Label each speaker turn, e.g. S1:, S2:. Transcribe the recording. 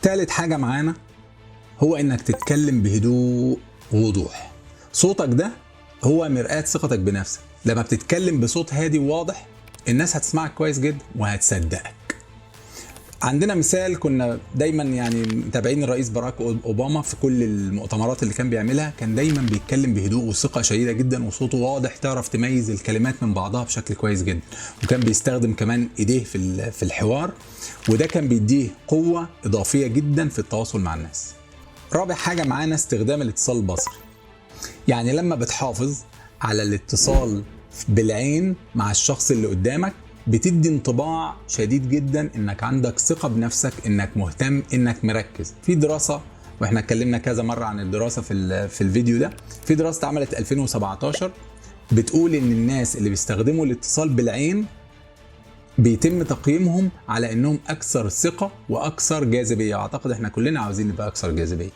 S1: تالت حاجة معانا هو انك تتكلم بهدوء ووضوح. صوتك ده هو مرآة ثقتك بنفسك. لما بتتكلم بصوت هادي وواضح الناس هتسمعك كويس جدا وهتصدقك. عندنا مثال كنا دايما متابعين الرئيس باراك اوباما في كل المؤتمرات اللي كان بيعملها، كان دايما بيتكلم بهدوء وثقه شديده جدا وصوته واضح، تعرف تميز الكلمات من بعضها بشكل كويس جدا. وكان بيستخدم كمان ايديه في الحوار، وده كان بيديه قوه اضافيه جدا في التواصل مع الناس. رابع حاجه معانا استخدام الاتصال البصري. يعني لما بتحافظ على الاتصال بالعين مع الشخص اللي قدامك بتدي انطباع شديد جدا انك عندك ثقة بنفسك، انك مهتم، انك مركز. في دراسة، واحنا اتكلمنا كذا مرة عن الدراسة في الفيديو ده، في دراسة اتعملت 2017 بتقول ان الناس اللي بيستخدموا الاتصال بالعين بيتم تقييمهم على انهم اكثر ثقة واكثر جاذبية. اعتقد احنا كلنا عاوزين نبقى اكثر جاذبية.